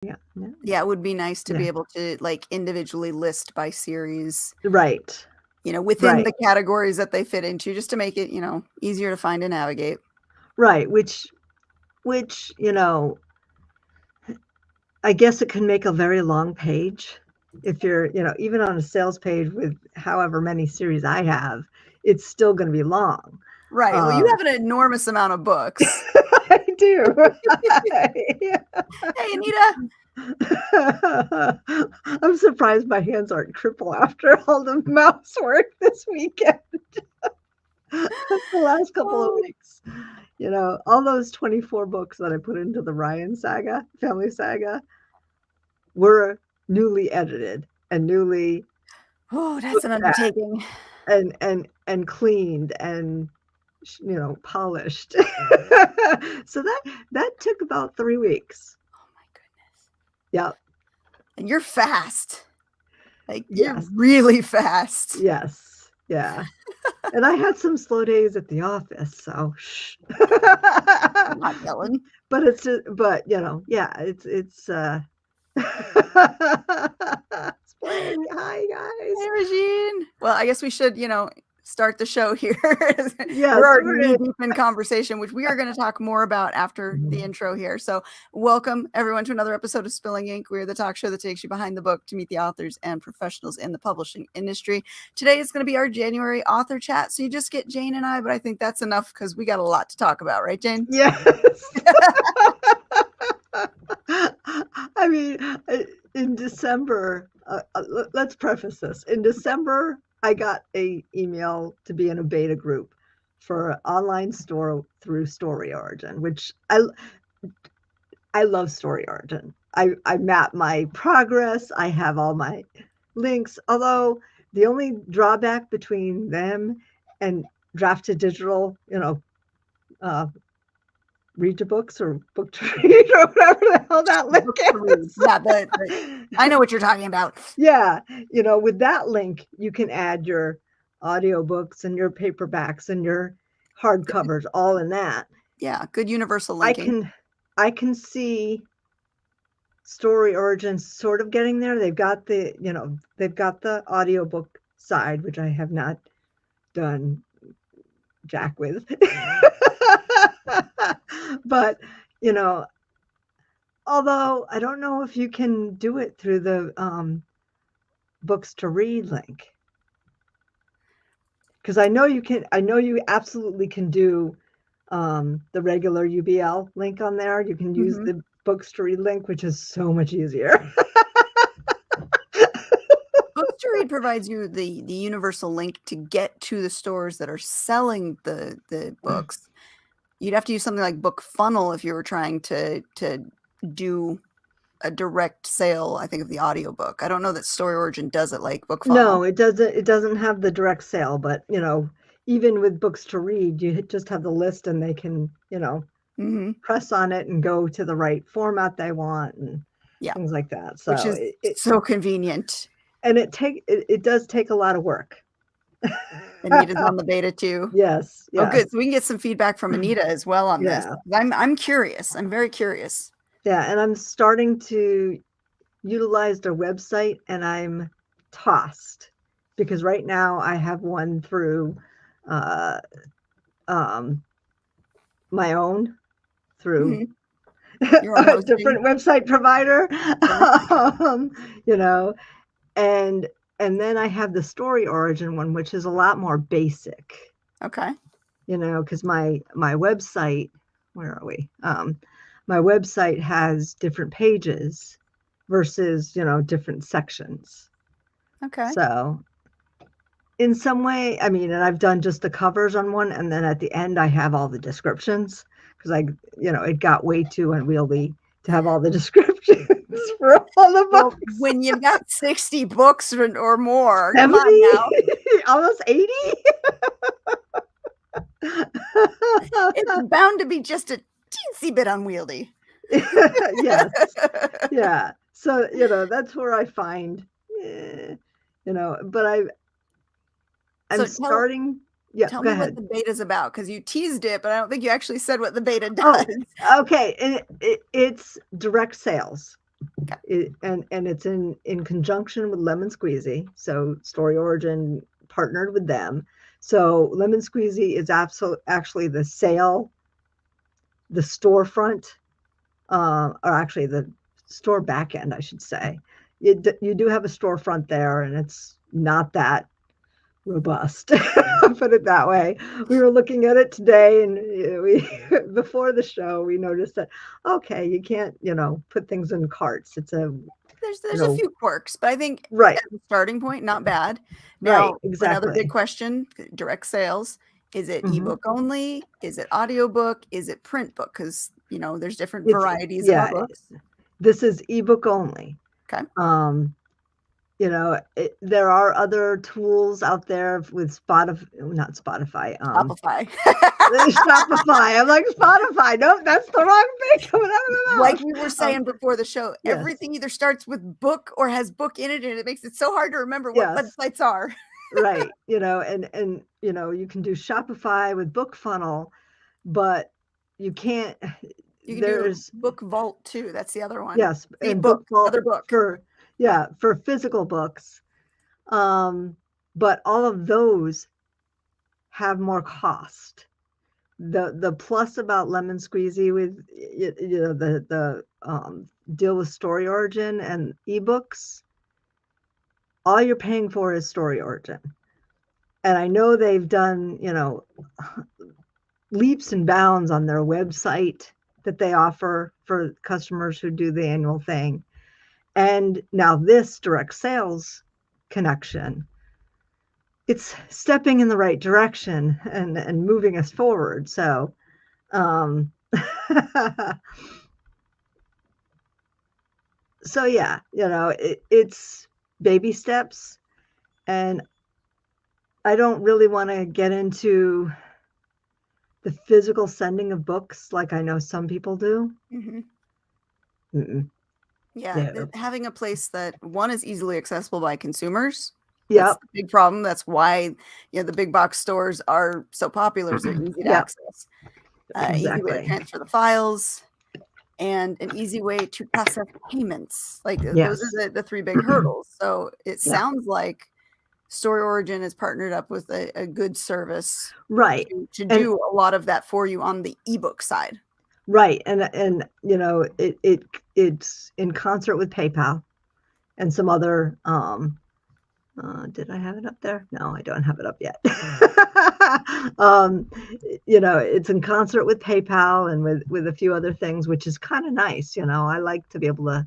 Yeah. Yeah, it would be nice to be Yeah. able to like individually list by series, Right. within Right. the categories that they fit into, just to make it, easier to find and navigate. Right. Which, I guess it can make a very long page. If you're, even on a sales page with however many series I have, it's still going to be long. Right. Well, you have an enormous amount of books. I do. Hey, Anita. I'm surprised my hands aren't crippled after all the mouse work this weekend. The last couple of Oh, weeks. All those 24 books that I put into the Ryan saga, family saga, were newly edited and newly that's an looked at undertaking. and cleaned and polished. So that took about 3 weeks. Oh my goodness. Yep. And you're fast. Like, you're Yes. really fast. Yes. Yeah. And I had some slow days at the office, so shh. I'm not yelling. But yeah, it's Spring. Hi guys. Hey, Regine. Well, I guess we should, start the show here. Yes, We're already deep in conversation, which we are going to talk more about after the Mhm. intro here. So welcome everyone to another episode of Spilling Ink. We're the talk show that takes you behind the book to meet the authors and professionals in the publishing industry. Today is going to be our January author chat. So you just get Jane and I, but I think that's enough because we got a lot to talk about, right, Jane? Yes. I mean, in December, let's preface this. In December, I got a email to be in a beta group for an online store through Story Origin, which I love Story Origin. I map my progress. I have all my links. Although the only drawback between them and Draft to Digital, uh, read to books or book to read or whatever the hell that link is. Yeah, I know what you're talking about. Yeah, with that link, you can add your audiobooks and your paperbacks and your hardcovers all in that. Yeah, good universal linking. I can see Story Origin sort of getting there. They've got the audiobook side, which I have not done jack with. But, although I don't know if you can do it through the books to read link. Because I know you absolutely can do the regular UBL link on there. You can use the books to read link, which is so much easier. Books to Read provides you the universal link to get to the stores that are selling the books. You'd have to use something like Book Funnel if you were trying to do a direct sale, I think, of the audiobook. I don't know that Story Origin does it like Book Funnel. No, it doesn't. It doesn't have the direct sale, but even with books to read, you just have the list, and they can press on it and go to the right format they want and things like that. So which is so convenient. And it does take a lot of work. Anita's on the beta too. Yes. Oh, good. So we can get some feedback from Anita as well on this. Yeah. I'm curious. I'm very curious. Yeah, and I'm starting to utilize their website, and I'm tossed because right now I have one through my own through a different website provider. And then I have the Story Origin one, which is a lot more basic. Okay. Because my website, where are we? My website has different pages versus, different sections. Okay. So in some way, and I've done just the covers on one, and then at the end I have all the descriptions because it got way too unwieldy to have all the descriptions for all the books. Well, when you've got 60 books or more, 70? Come on now. Almost 80? It's bound to be just a teensy bit unwieldy. Yes. Yeah. So, that's where I find, but I'm starting. Yeah, tell go me ahead. what the beta's about, because you teased it, but I don't think you actually said what the beta does. Oh, okay. And it's direct sales. And it's in conjunction with Lemon Squeezy. So Story Origin partnered with them. So Lemon Squeezy is actually the storefront, or actually the store back end, I should say. You do have a storefront there, and it's not that robust. Put it that way. We were looking at it today, and we before the show we noticed that okay, you can't put things in carts. It's a there's a few quirks, but I think right, as a starting point, not bad. right, Now, another big exactly. question: direct sales. Is it Hmm. ebook only? Is it audiobook? Is it print book? Because there's different It's varieties of our yeah. books. This is ebook only. Okay. There are other tools out there with not Spotify, Shopify. Shopify. I'm like, Spotify. Nope, that's the wrong thing coming out of the Like mouth. we were saying before the show, Yes, everything either starts with book or has book in it, and it makes it so hard to remember what yes, websites are. right. And you can do Shopify with BookFunnel, but you can't. You can do There's Book Vault too. That's the other one. yes, The and book, BookVault other book. for physical books. But all of those have more cost. The plus about Lemon Squeezy with the deal with Story Origin and ebooks, all you're paying for is Story Origin. And I know they've done, leaps and bounds on their website that they offer for customers who do the annual thing. And now this direct sales connection, it's stepping in the right direction and moving us forward. So, so yeah, it's baby steps, and I don't really want to get into the physical sending of books like I know some people do. Mm-hmm. Yeah, No. having a place that one is easily accessible by consumers. That's Yep. the big problem. That's why the big box stores are so popular. Is they're easy to Yep. access, easy way to Exactly. transfer the files, and an easy way to process payments. Like those Yes. are the three big hurdles. So it Yeah. sounds like Story Origin has partnered up with a good service Right. to And do a lot of that for you on the ebook side. right. And it's in concert with PayPal and some other did I have it up there? No, I don't have it up yet. It's in concert with PayPal and with a few other things, which is kind of nice. I like to be able to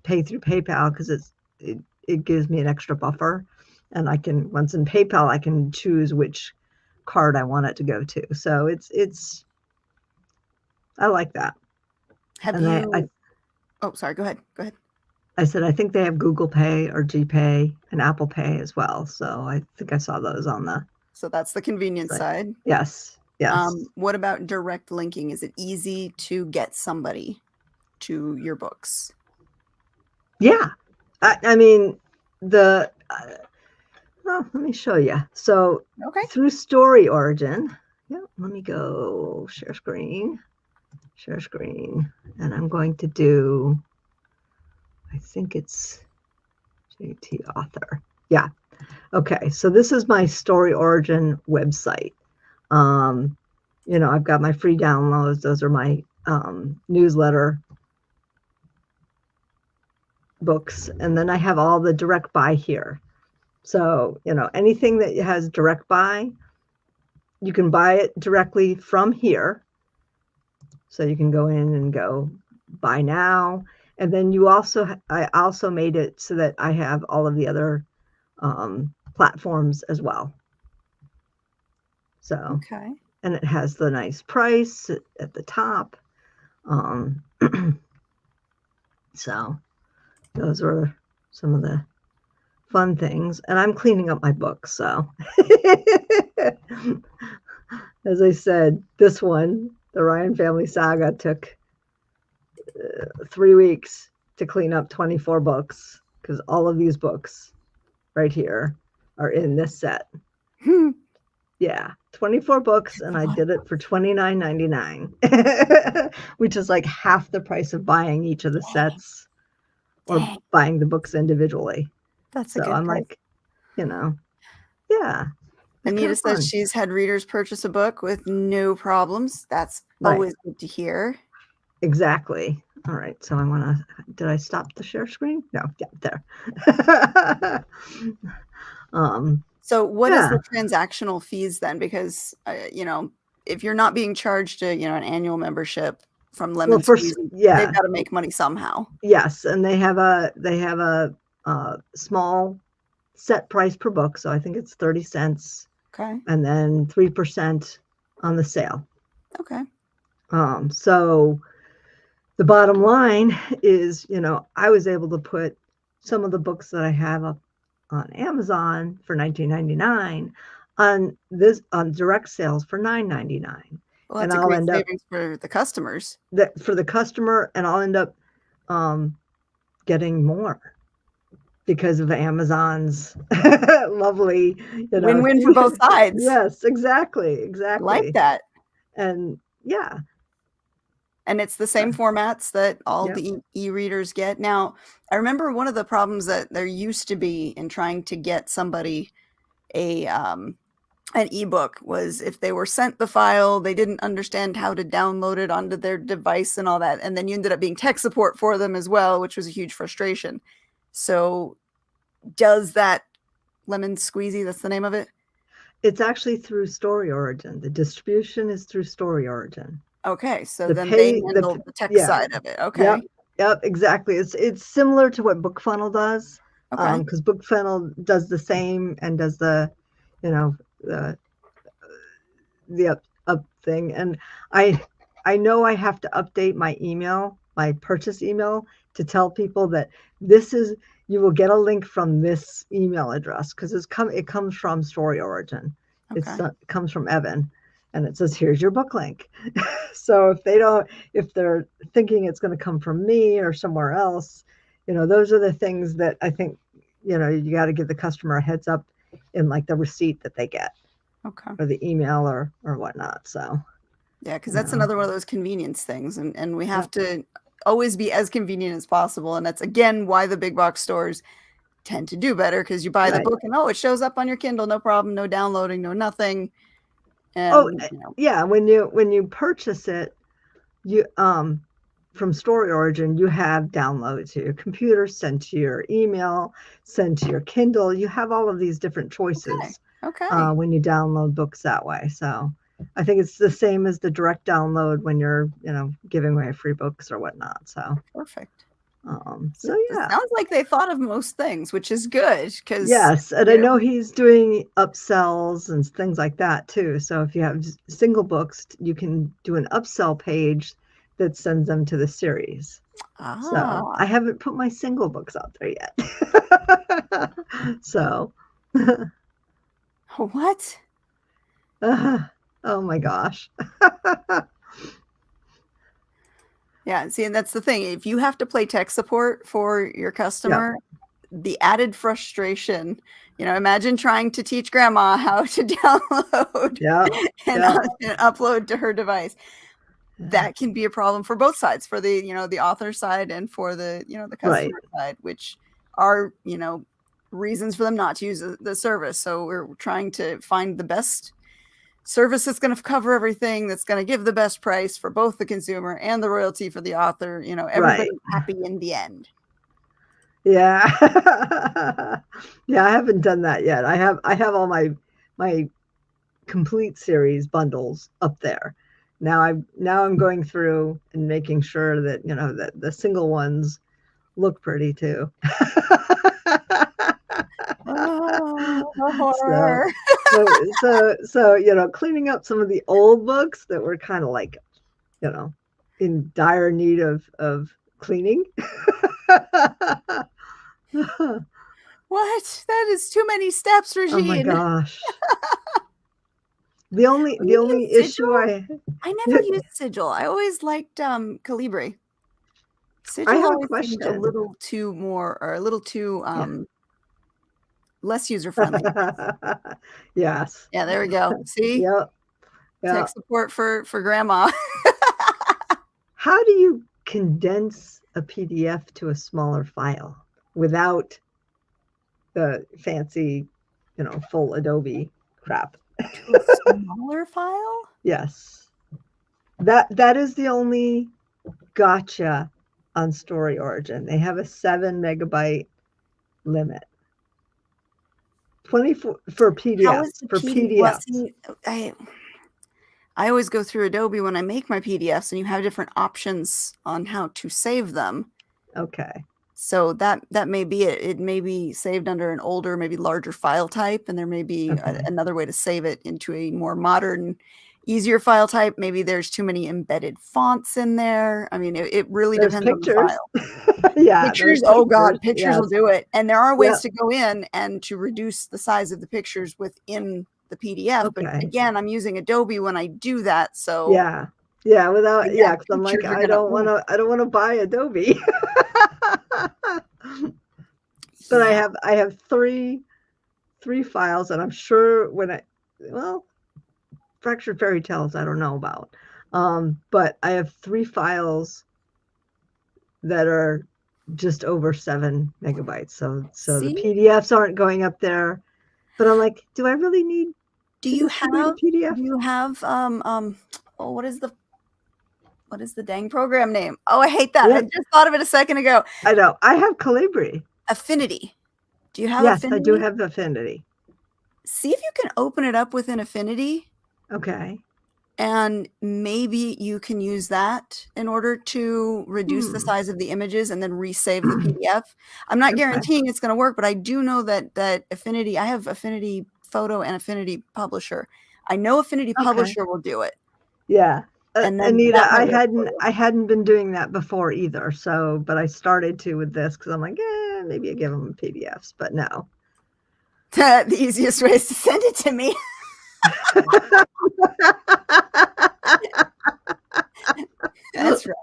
pay through PayPal because it gives me an extra buffer, and once in PayPal I can choose which card I want it to go to. So it's I like that. Have And you? Oh, sorry. Go ahead. Go ahead. I said I think they have Google Pay or GPay and Apple Pay as well. So I think I saw those on the. So that's the convenience side. Yes. Yes. What about direct linking? Is it easy to get somebody to your books? Yeah. I mean, let me show you. So through Story Origin, let me go share screen, and I'm going to do, I think it's JT Author. Yeah. Okay. So this is my Story Origin website. I've got my free downloads. Those are my newsletter books. And then I have all the direct buy here. So, anything that has direct buy, you can buy it directly from here. So you can go in and go buy now. And then I also made it so that I have all of the other platforms as well. So, okay. And it has the nice price at the top. So those are some of the fun things. And I'm cleaning up my books. So as I said, this one, the Ryan Family Saga, took 3 weeks to clean up 24 books because all of these books right here are in this set. Yeah, 24 books, and I What? did it for $29.99, which is like half the price of buying each of the sets or Dang, buying the books individually. that's a So good I'm price. like, you know, yeah, it's kind Anita of says fun. she's had readers purchase a book with no problems. That's Right, always good to hear. exactly. All right, so I want to, did I stop the share screen? No, yeah, there. So what is Yeah, the transactional fees then? Because, if you're not being charged an annual membership from well, Lemon first, Squeezy, they've yeah, got to make money somehow. yes, and they have a small set price per book, so I think it's 30 cents, Okay. and then 3% on the sale. Okay. So the bottom line is, I was able to put some of the books that I have up on Amazon for $19.99 on direct sales for $9.99, Well, and that's a I'll great end up savings for the customers. that for the customer, and I'll end up getting more because of Amazon's lovely, Win-win for both sides. yes, exactly, Like exactly. that. And yeah, And it's the same formats that all yep. the e-readers get. Now, I remember one of the problems that there used to be in trying to get somebody an ebook was if they were sent the file, they didn't understand how to download it onto their device and all that. And then you ended up being tech support for them as well, which was a huge frustration. So does that Lemon Squeezy, that's the name of it? It's actually through Story Origin. The distribution is through Story Origin. Okay, so The then they pay, handle the tech yeah, side of it. yep, Okay. yep, exactly. It's similar to what BookFunnel does, Okay. because BookFunnel does the same and does you know, the the up thing. And I know I have to update my email, my purchase email, to tell people that this is you will get a link from this email address because it comes from Story Origin. Okay. It comes from Evan, and it says here's your book link. So if they're thinking it's going to come from me or somewhere else, those are the things that I think you got to give the customer a heads up in like the receipt that they get Okay. or the email or whatnot. So Yeah, because you that's know, another one of those convenience things. And we have yep, to always be as convenient as possible. And that's again why the big box stores tend to do better because you buy the right. book and it shows up on your Kindle, no problem, no downloading, no nothing. Oh, And yeah. When you purchase it, you from Story Origin, you have download to your computer, sent to your email, sent to your Kindle. You have all of these different okay. choices Okay. when you download books that way. So I think it's the same as the direct download when you're, giving away free books or whatnot. So, Perfect. so It yeah. sounds like they thought of most things, which is good because Yes, and I know he's doing upsells and things like that too. So if you have single books, you can do an upsell page that sends them to the series. So I haven't put my single books out there yet. So, what? oh my gosh. Yeah, see, and that's the thing. If you have to play tech support for your Yeah, customer, the added frustration, imagine trying to teach grandma how to download yeah, and, yeah, and upload to her device. yeah. That can be a problem for both sides, for the author side and for the Right. customer side, which are, reasons for them not to use the service. So we're trying to find the best service that's going to cover everything, that's going to give the best price for both the consumer and the royalty for the author, Right. everybody's happy in the end. Yeah. Yeah, I haven't done that yet. I have all my complete series bundles up there. Now I'm going through and making sure that that the single ones look pretty too. Oh, the So horror. cleaning up some of the old books that were kind of like in dire need of cleaning. What? That is too many steps, Oh my Regine. gosh. The only Do the you use only issue Sigil? I I never used Sigil. I always liked Calibri. I Sigil have a always seemed a question. little too more or a little too Yeah. less user friendly. Yes. Yeah, there we go. See, Yep. tech Yep. support for grandma. How do you condense a PDF to a smaller file without the fancy, full Adobe crap? To a smaller file? Yes. That is the only gotcha on Story Origin. They have a 7 megabyte limit. 24 for How is PDFs. the For PDF? Well, PDFs. see, I always go through Adobe when I make my PDFs, and you have different options on how to save them. Okay. So that may be it. It may be saved under an older, maybe larger file type, and there may be Okay. another way to save it into a more modern, easier file type. Maybe there's too many embedded fonts in there. I mean, it really There's depends on the pictures. file. Yeah. Pictures, There's oh God, pictures yes. will do it. And there are ways Yep. to go in and to reduce the size of the pictures within the PDF. But Okay. again, I'm using Adobe when I do that. So Yeah. Yeah. Without, again, yeah. Cause I'm like, pictures are I don't gonna- want to buy Adobe. But Yeah. I have three files, and I'm sure Fractured Fairy Tales I don't know about. But I have 3 files that are just over 7 megabytes. So the See? PDFs aren't going up there. But I'm like, do I really need Do to you distribute a have PDF? oh, what is the dang program name? Oh, I hate that. Yeah. I just thought of it a second ago. I know. I have Calibri. Affinity. Do you have Yes, Affinity? I do have Affinity. See if you can open it up within Affinity. Okay. And maybe you can use that in order to reduce the size of the images and then resave the PDF. I'm not guaranteeing it's going to work, but I do know that Affinity, I have Affinity Photo and Affinity Publisher. I know Affinity Publisher will do it. Yeah. And then Anita, that might work for you. I hadn't been doing that before either. So, but I started to with this because I'm like, maybe I give them PDFs, but no. The easiest way is to send it to me. That's right.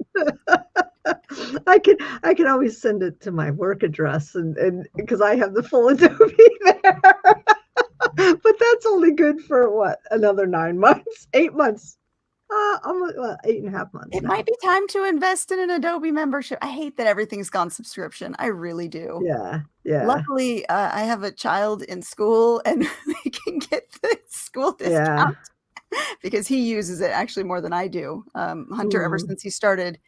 I can always send it to my work address and because I have the full Adobe there. But that's only good for what, another 9 months, 8 months. Almost 8.5 months. It now. might be time to invest in an Adobe membership. I hate that everything's gone subscription. I really do. Yeah. Yeah. Luckily, I have a child in school and we can get the school discount because he uses it actually more than I do. Hunter, ever since he started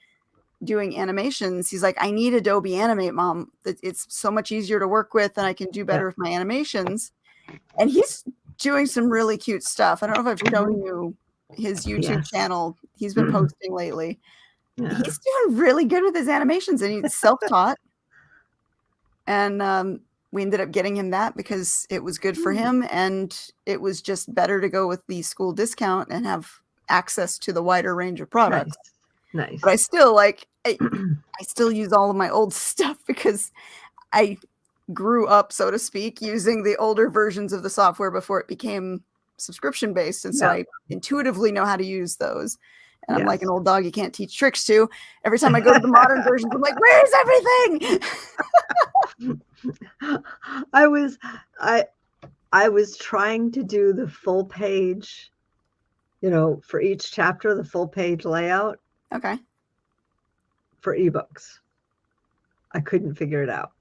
doing animations, he's like, I need Adobe Animate, Mom. It's so much easier to work with and I can do better with my animations. And he's doing some really cute stuff. I don't know if I've shown you his YouTube channel. He's been posting lately. Yeah. He's doing really good with his animations and he's self-taught. And we ended up getting him that because it was good for him and it was just better to go with the school discount and have access to the wider range of products. Nice. But I still I still use all of my old stuff because I grew up, so to speak, using the older versions of the software before it became subscription based. And so I intuitively know how to use those. And I'm like an old dog you can't teach tricks to. Every time I go to the modern versions, I'm like, where's everything? I was trying to do the full page, for each chapter, the full page layout. Okay. For ebooks. I couldn't figure it out.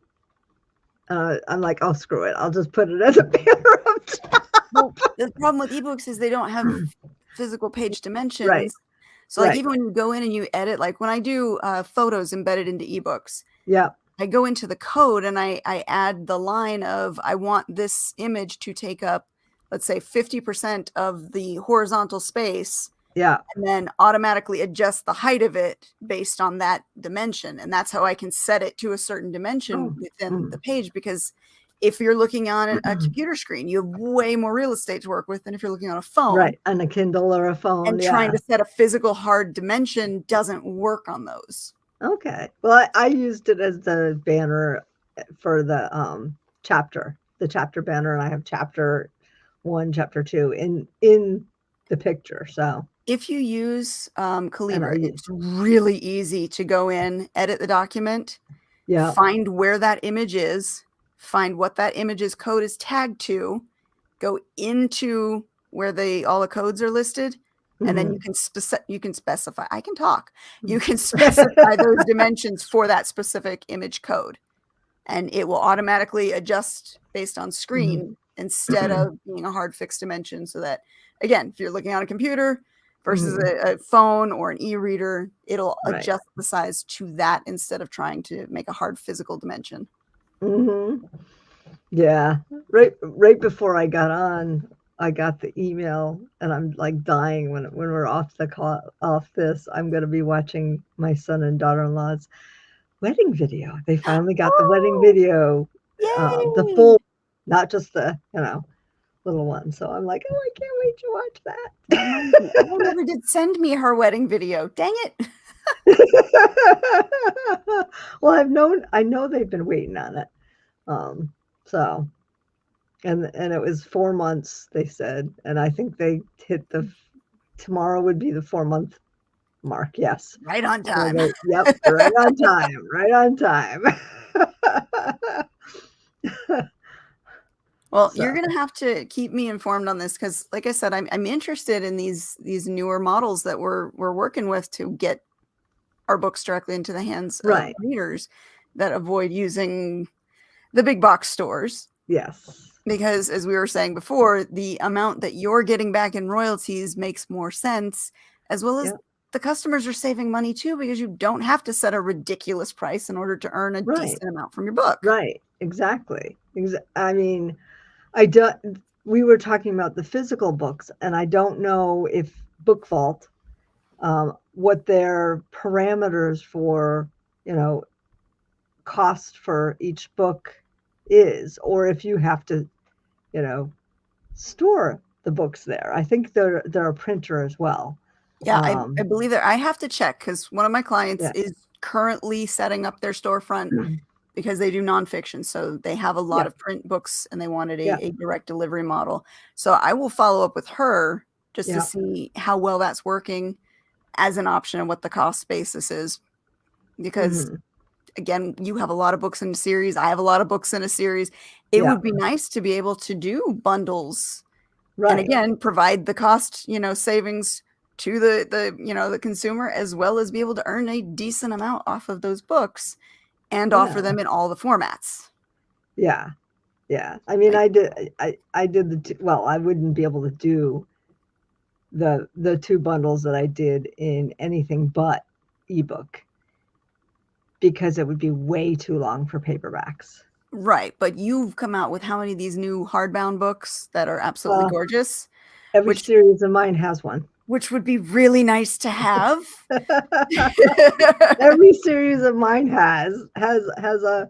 I'm like, oh, screw it. I'll just put it as a banner up top. Well, the problem with ebooks is they don't have physical page dimensions. Right. So even when you go in and you edit, like when I do photos embedded into ebooks, I go into the code and I add the line of, I want this image to take up, let's say 50% of the horizontal space. Yeah. And then automatically adjust the height of it based on that dimension. And that's how I can set it to a certain dimension within the page. Because if you're looking on a computer screen, you have way more real estate to work with than if you're looking on a phone. Right. On a Kindle or a phone. And trying to set a physical hard dimension doesn't work on those. Okay. Well, I used it as the banner for the chapter banner. And I have chapter 1, chapter 2 in the picture. So if you use Calibri, it's really easy to go in, edit the document, find where that image is, find what that image's code is tagged to, go into where all the codes are listed, and then you can specify. I can talk. You can specify those dimensions for that specific image code, and it will automatically adjust based on screen instead of being a hard fixed dimension. So that, again, if you're looking on a computer versus a phone or an e-reader, it'll adjust the size to that instead of trying to make a hard physical dimension. Yeah, right before I got on, I got the email, and I'm like dying when we're off this. I'm going to be watching my son and daughter-in-law's wedding video. They finally got the wedding video, the full, not just the little one. So I'm like, oh, I can't wait to watch that. Ellen never did send me her wedding video. Dang it. Well, I know they've been waiting on it. So, and it was 4 months, they said, and I think they hit tomorrow would be the 4-month mark. Yes. Right on time. Yep. Right on time. Right on time. Well, you're going to have to keep me informed on this because, like I said, I'm interested in these newer models that we're working with to get our books directly into the hands of readers that avoid using the big box stores. Yes. Because as we were saying before, the amount that you're getting back in royalties makes more sense, as well as the customers are saving money too, because you don't have to set a ridiculous price in order to earn a decent amount from your book. Right. Exactly. I mean, we were talking about the physical books, and I don't know if Book Vault, what their parameters for, cost for each book is, or if you have to, store the books there. I think they're a printer as well. Yeah, I believe that. I have to check because one of my clients is currently setting up their storefront because they do nonfiction. So they have a lot of print books and they wanted a direct delivery model. So I will follow up with her just to see how well that's working as an option and what the cost basis is. Because again, you have a lot of books in a series. I have a lot of books in a series. It would be nice to be able to do bundles. And again, provide the cost, savings to the consumer, as well as be able to earn a decent amount off of those books and offer them in all the formats. Yeah. Yeah. I mean, I did I wouldn't be able to do the 2 bundles that I did in anything but ebook because it would be way too long for paperbacks. Right. But you've come out with how many of these new hardbound books that are absolutely gorgeous? Every series of mine has one. Which would be really nice to have. Every series of mine has a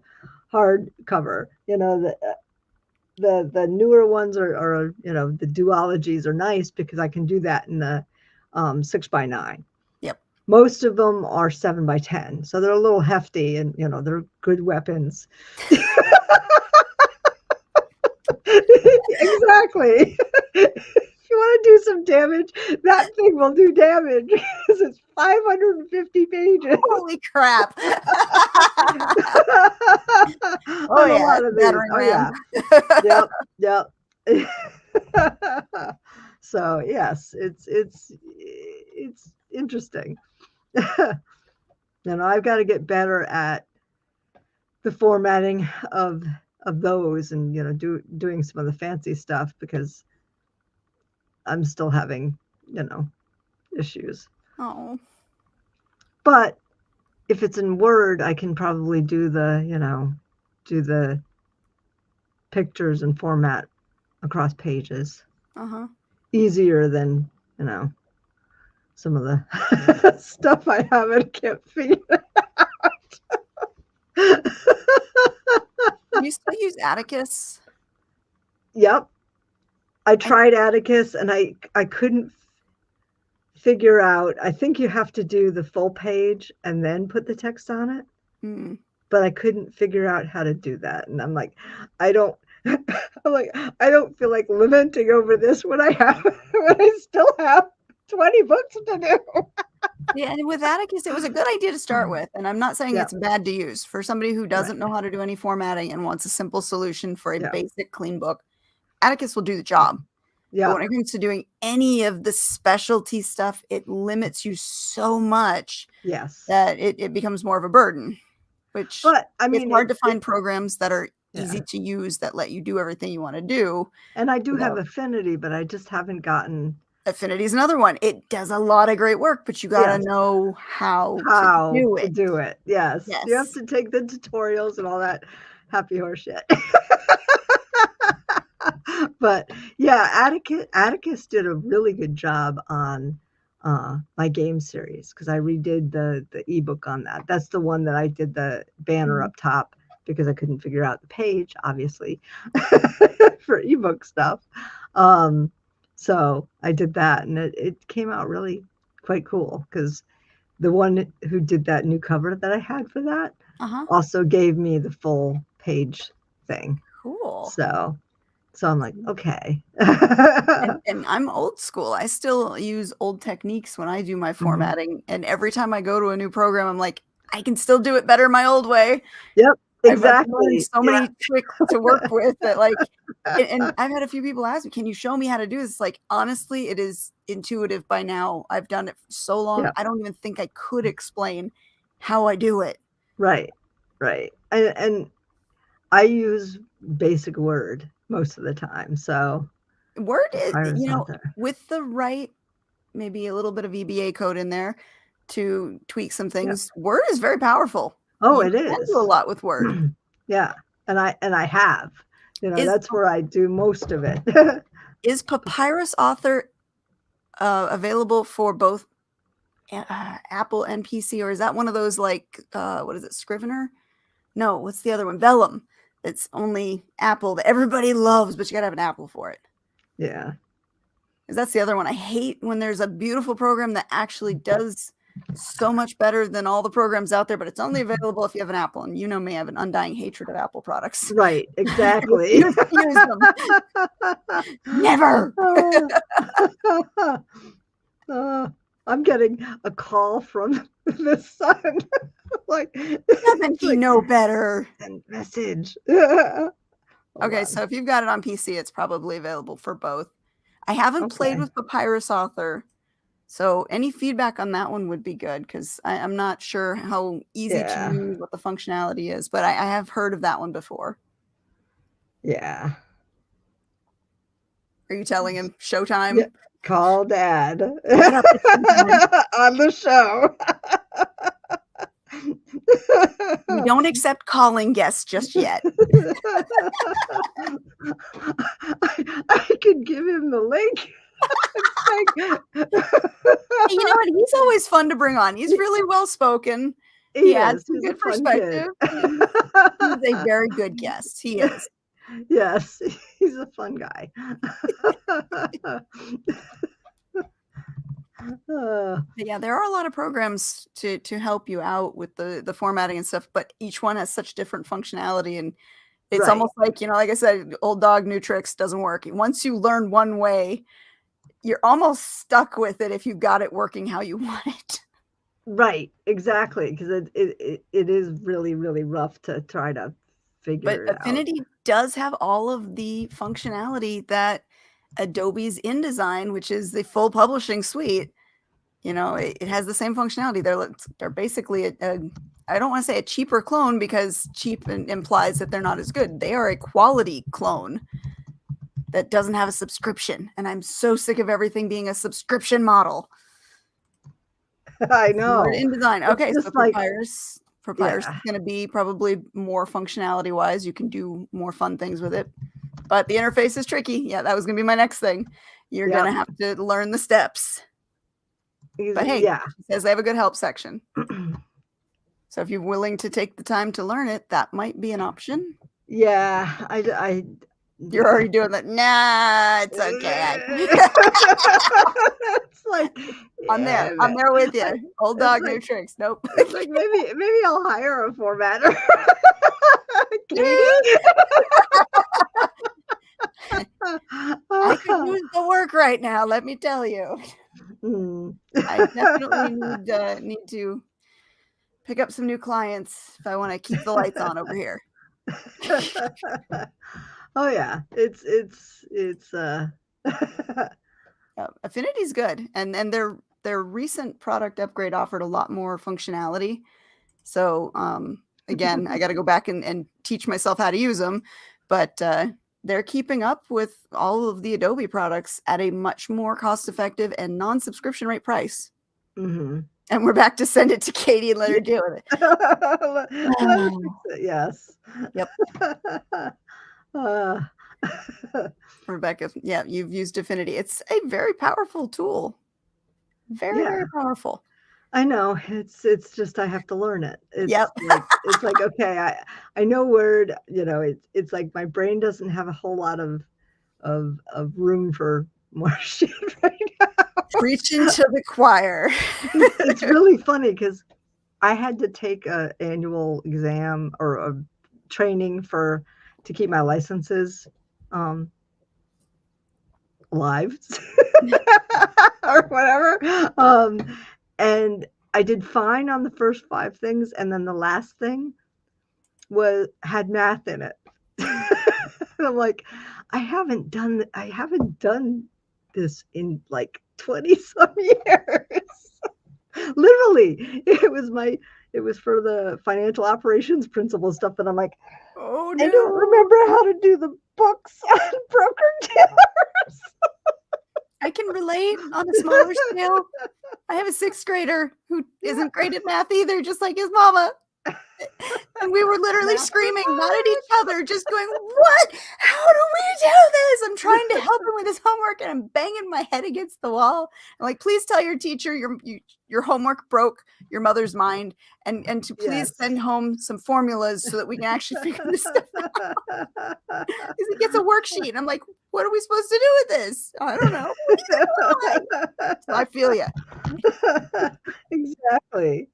hard cover. The newer ones are the duologies are nice because I can do that in the 6x9. Yep. Most of them are 7x10, so they're a little hefty, and they're good weapons. Exactly. If you want to do some damage, that thing will do damage because it's 550 pages. Holy crap. Yep. So yes, it's interesting. I've got to get better at the formatting of those and doing some of the fancy stuff because I'm still having issues. Oh. But if it's in Word, I can probably do the pictures and format across pages. Easier than some of the stuff I have and can't figure out. Do you still use Atticus? Yep. I tried Atticus and I couldn't figure out. I think you have to do the full page and then put the text on it. But I couldn't figure out how to do that. And I'm like, I don't feel like lamenting over this when I still have 20 books to do. Yeah, and with Atticus, it was a good idea to start with, and I'm not saying Yeah, it's bad to use. For somebody who right. doesn't know how to do any formatting and wants a simple solution for a Yeah, basic clean book, Atticus will do the job. But yeah, when it comes to doing any of the specialty stuff, it limits you so much yes. that it becomes more of a burden, which But I it's mean, hard to find programs that are yeah. easy to use that let you do everything you wanna do And I do have without Affinity, but I just haven't gotten Affinity is another one. It does a lot of great work, but you gotta yes, know how to how do to it. do it. Yes, you have Yes. to take the tutorials and all that happy horse shit. But yeah, Atticus did a really good job on my game series because I redid the ebook on that. That's the one that I did the banner Mhm. up top because I couldn't figure out the page, obviously, for ebook stuff. Um, so I did that, and it came out really quite cool because the one who did that new cover that I had for that Uh-huh. also gave me the full page thing. Cool. So I'm like, okay. And I'm old school. I still use old techniques when I do my Mhm. formatting, and every time I go to a new program, I'm like, "I can still do it better my old way." Yep, I've learned exactly. so Yeah. many tricks to work with that, like and I've had a few people ask me, "Can you show me how to do this?" Like, honestly, it is intuitive by now. I've done it for so long, Yeah. I don't even think I could explain how I do it. Right. Right. And I use basic Word most of the time, so Word is Papyrus Author. with the right maybe a little bit of VBA code in there to tweak some Yep. things, Word is very powerful. Oh, You it can do a is. lot with Word. Yeah, and I have. Is That's where I do most of it. is Papyrus Author, available for both Apple and PC, or is that one of those like, what is it, Scrivener? No, what's the other one? Vellum. It's only Apple that everybody loves, but you gotta have an Apple for it. Yeah. 'Cause that's the other one. I hate when there's a beautiful program that actually does so much better than all the programs out there, but it's only available if you have an Apple, and you know me, I have an undying hatred of Apple products. Right, I exactly. refuse to use them. Never! Uh, I'm getting a call from the son, like, Doesn't it's he like, know better? "Send message." Hold Okay, on. so if you've got it on PC, it's probably available for both. I haven't played Okay. with Papyrus Author, so any feedback on that one would be good because I'm not sure how easy to Yeah, use, what the functionality is, but I have heard of that one before. yeah. Are you telling him Yeah, showtime? call dad Get up, it's showtime. on the show. We don't accept calling guests just yet. I could give him the link. Hey, you know what? He's always fun to bring on. He's really well spoken. He He adds is, some he's a good fun kid. perspective. He's a very good guest. He is. Yes, he's a fun guy. Uh, But yeah, there are a lot of programs to help you out with the formatting and stuff, but each one has such different functionality, and it's right, almost like, like I said, old dog, new tricks doesn't work. Once you learn one way, you're almost stuck with it if you've got it working how you want it. right, exactly, 'cause it is really, really rough to try to But figure it out. Affinity does have all of the functionality that Adobe's InDesign, which is the full publishing suite, it has the same functionality. They're basically I don't want to say a cheaper clone because cheap implies that they're not as good. They are a quality clone that doesn't have a subscription, and I'm so sick of everything being a subscription model. I Similar to know. InDesign. It's Okay, so just like Papyrus yeah, is going to be probably more functionality wise. You can do more fun things with it, but the interface is tricky. Yeah, that was going to be my next thing. You're going yep, to have to learn the steps. he's But hey, yeah. she says they have a good help section. So if you're willing to take the time to learn it, that might be an option. Yeah, You're yeah. already doing that. Nah, it's okay. It's like, I'm yeah, there. I'm there with I you. Old it's dog, new like tricks. Nope. it's like maybe I'll hire a formatter. Katie? Maybe I could use the work right now, let me tell you. Mm. I definitely need to pick up some new clients if I want to keep the lights on over here. Oh yeah, it's Affinity's good, and their recent product upgrade offered a lot more functionality. So again, I got to go back and teach myself how to use them, but they're keeping up with all of the Adobe products at a much more cost-effective and non-subscription rate price. Mhm. And we're back to send it to Katie and let her deal with it. Let her fix it, yes. Yep. Uh, Rebecca, yeah, you've used Affinity. It's a very powerful tool. Very, Yeah. very powerful. I know, it's just I have to learn it. Yep. It's like, okay, I know Word, you know, it's like my brain doesn't have a whole lot of room for more shit right now. Preaching to the choir. It's really funny because I had to take a annual exam or a training to keep my licenses live or whatever. And I did fine on the first 5 things, and then the last thing had math in it. And I'm like, I haven't done this in like 20 some years. Literally, it was for the financial operations principle stuff, and I'm like, oh no. I don't remember how to do the books on broker-dealers. I can relate on a smaller scale. I have a 6th grader who isn't great at math either, just like his mama. And we were literally screaming, not at each other, just going, what? How do we do this? I'm trying to help him with his homework and I'm banging my head against the wall. I'm like, please tell your teacher your homework broke your mother's mind and to please send home some formulas so that we can actually figure this stuff out. He gets a worksheet. I'm like, what are we supposed to do with this? I don't know. So I feel you. Exactly.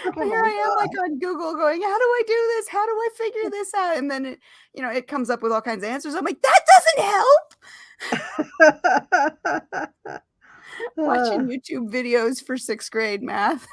Oh, here I am like on Google going, how do I do this? How do I figure this out? And then it comes up with all kinds of answers. I'm like, that doesn't help. Watching YouTube videos for 6th grade math,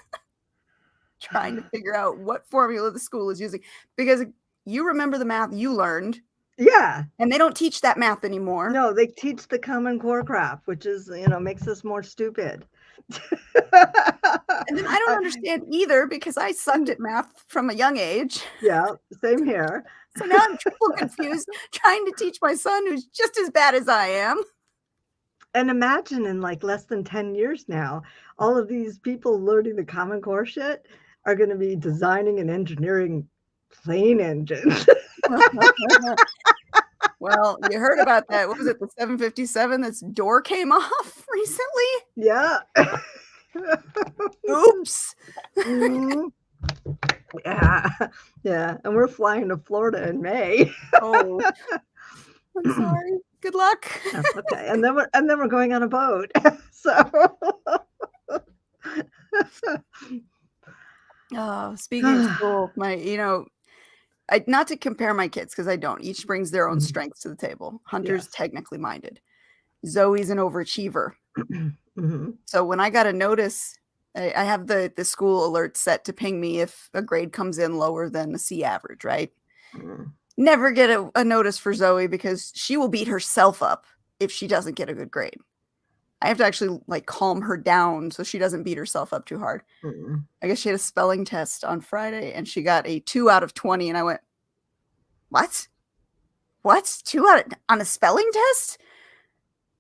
trying to figure out what formula the school is using, because you remember the math you learned. Yeah. And they don't teach that math anymore. No, they teach the Common Core crap, which is, makes us more stupid. And then I don't understand either because I sucked at math from a young age. Yeah, same here. So now I'm triple confused trying to teach my son who's just as bad as I am. And imagine in like less than 10 years now, all of these people learning the Common Core shit are going to be designing and engineering plane engines. Well, you heard about that. What was it, the 757 that's door came off recently? Yeah. Oops. Mm-hmm. Yeah. And we're flying to Florida in May. Oh, I'm sorry. Good luck. Okay. And then we're going on a boat. So. Oh, speaking of school, not to compare my kids because I don't. Each brings their own strengths to the table. Hunter's technically minded. Zoe's an overachiever. So when I got a notice, I have the school alert set to ping me if a grade comes in lower than a C average, right? Never get a notice for Zoe because she will beat herself up if she doesn't get a good grade. I have to actually calm her down so she doesn't beat herself up too hard. I guess she had a spelling test on Friday and she got a 2 out of 20 and I went, what? 2 on a spelling test?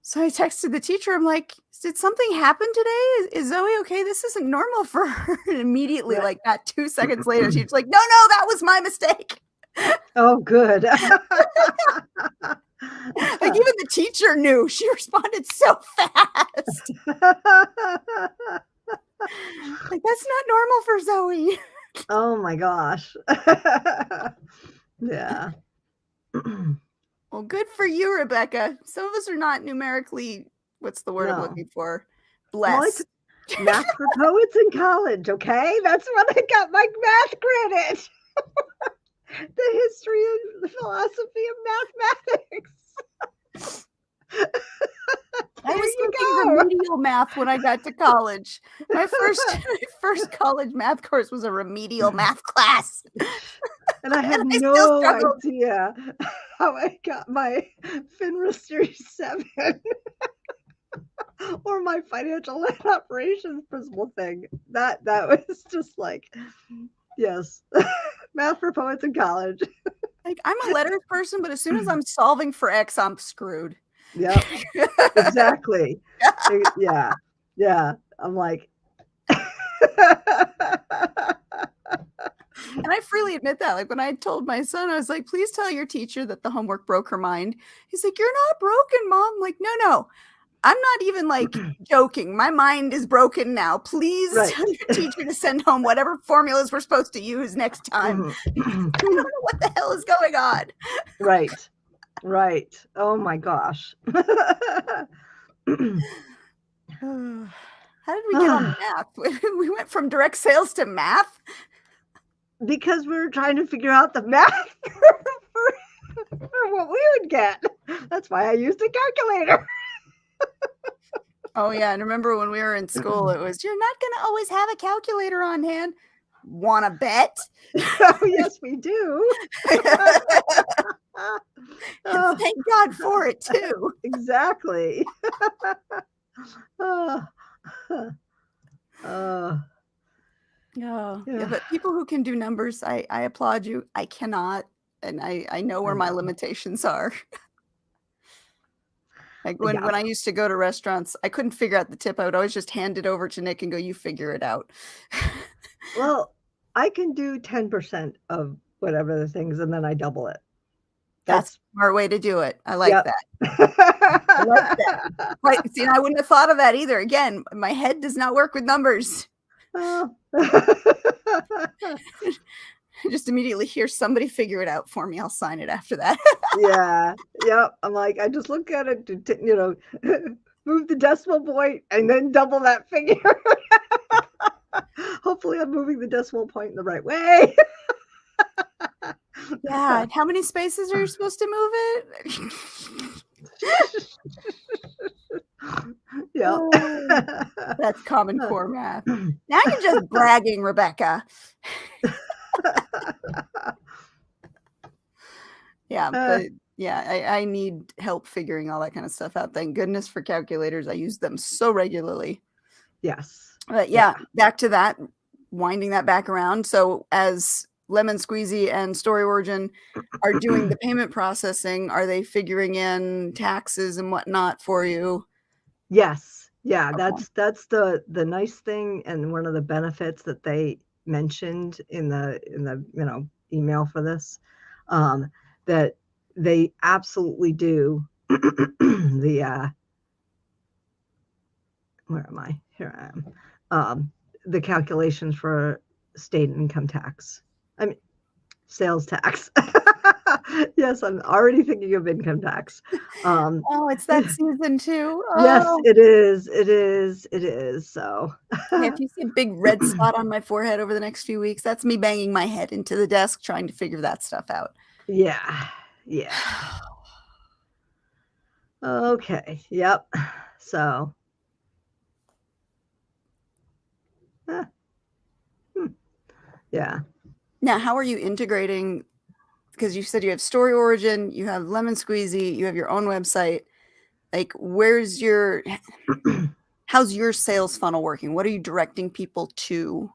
So I texted the teacher. I'm like, did something happen today? Is Zoe okay? This isn't normal for her. And immediately, that 2 seconds later, she's like, no, that was my mistake. Oh, good. Even the teacher knew. She responded so fast. That's not normal for Zoe. Oh my gosh. Yeah. Well, good for you, Rebecca. Some of us are not numerically, what's the word I'm looking for? Blessed. Well, math for poets in college, okay? That's when I got my math credit. The history and the philosophy of mathematics. I was thinking remedial remedial math when I got to college. My first college math course was a remedial math class. And I had I still no struggled. idea how I got my FINRA Series 7 or my financial and operations principle thing. That was just like, yes, math for poets in college. Like, I'm a letters person, but as soon as I'm solving for X, I'm screwed. Yep, exactly. Yeah, yeah. I'm like, And I freely admit that. Like when I told my son, I was like, please tell your teacher that the homework broke her mind. He's like, you're not broken, Mom. I'm like, no. I'm not even like joking. My mind is broken now. Please right. tell your teacher to send home whatever formulas we're supposed to use next time. I don't know what the hell is going on. Right. Right. Oh my gosh. How did we get on math? We went from direct sales to math? Because we were trying to figure out the math for what we would get. That's why I used a calculator. Oh, yeah. And remember when we were in school, it was, you're not going to always have a calculator on hand. Want to bet? Oh, yes, we do. Thank God for it, too. Exactly. Yeah, but people who can do numbers, I applaud you. I cannot, and I know where my limitations are. Like when I used to go to restaurants, I couldn't figure out the tip. I would always just hand it over to Nick and go, you figure it out. Well, I can do 10% of whatever the things, and then I double it. That's a smart way to do it. I like that. I like that. Right. See, I wouldn't have thought of that either. Again, my head does not work with numbers. Oh. I just immediately hear somebody figure it out for me. I'll sign it after that. Yeah. Yep. I'm like, I just look at it to, move the decimal point and then double that figure. Hopefully I'm moving the decimal point in the right way. Yeah. How many spaces are you supposed to move it? Yeah. That's Common Core math. Now you're just bragging, Rebecca. Yeah, but I need help figuring all that kind of stuff out. Thank goodness for calculators. I use them so regularly. Yes. But back to that, winding that back around. So as Lemon Squeezy and Story Origin are doing the payment processing, are they figuring in taxes and whatnot for you? Yes. Yeah, okay. That's the nice thing, and one of the benefits that they mentioned in the email for this, that they absolutely do the where am I? Here I am. The calculations for state income tax. I mean, sales tax. Yes, I'm already thinking of income tax. Oh, it's that season too. Oh. Yes, it is. It is. It is. So if you see a big red spot on my forehead over the next few weeks, that's me banging my head into the desk trying to figure that stuff out. Yeah. Yeah. Okay. Yep. So. Yeah. Now, how are you integrating? Because you said you have Story Origin, you have Lemon Squeezy, you have your own website. Like, how's your sales funnel working? What are you directing people to?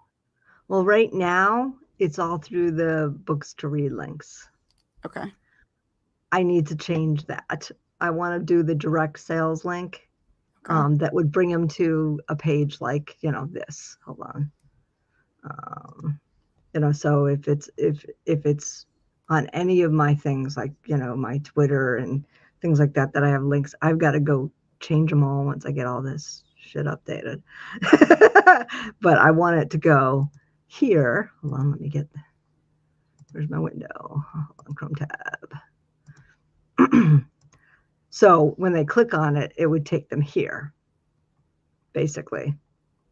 Well, right now, it's all through the books to read links. Okay. I need to change that. I want to do the direct sales link that would bring them to a page like, this. Hold on. So if it's on any of my things, like, my Twitter and things like that I have links, I've got to go change them all once I get all this shit updated. But I want it to go here. Hold on, let me get, where's my window? Hold on, Chrome tab. So when they click on it, it would take them here, basically.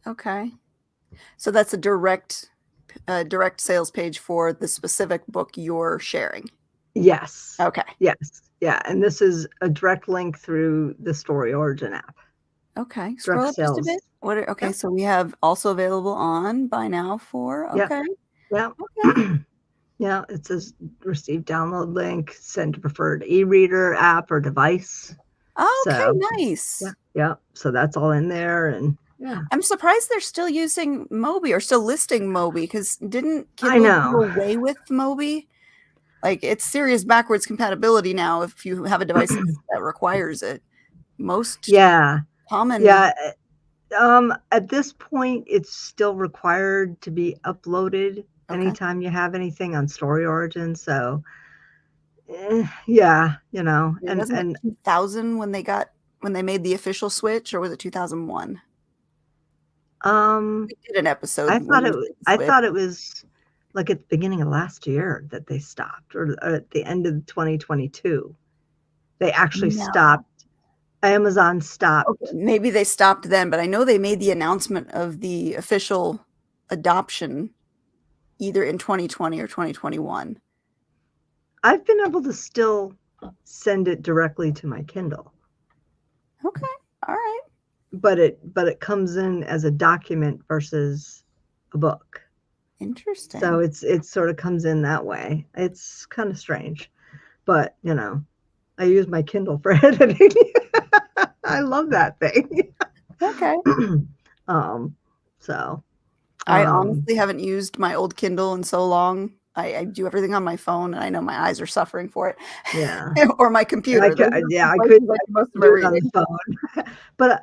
Okay. So that's a direct sales page for the specific book you're sharing. Yes. Okay. Yes. Yeah. And this is a direct link through the Story Origin app. Okay, scroll direct up just a bit. sales. Okay, Yeah, so we have also available on Buy Now for. yeah, Okay, yeah. okay. Yeah, it says receive download link, send to preferred e-reader app or device. Okay, So nice. yeah. So that's all in there, and yeah, I'm surprised they're still using Mobi or still listing Mobi because didn't I Kindle do know. away with Mobi? Like it's serious backwards compatibility now if you have a device that requires it. Most Yeah, common. yeah. At this point, it's still required to be uploaded Okay. anytime you have anything on Story Origin. So, yeah, Wasn't it 2000 when they made the official switch, or was it 2001? um, We did an episode I when thought we it did was, the I switch. thought it was like at the beginning of last year that they stopped, or at the end of 2022, they actually No. stopped. Amazon Okay, stopped. maybe they stopped then, but I know they made the announcement of the official adoption either in 2020 or 2021. I've been able to still send it directly to my Kindle, Okay. All right. but it comes in as a document versus a book. So Interesting. it sort of comes in that way. It's kind of strange, but I use my Kindle for editing. I love that thing. Okay. um, so I um, honestly haven't used my old Kindle in so long. I do everything on my phone, and I know my eyes are suffering for it, yeah, or my and computer. Those are the two I could places I do most of my do it on the reading. phone, but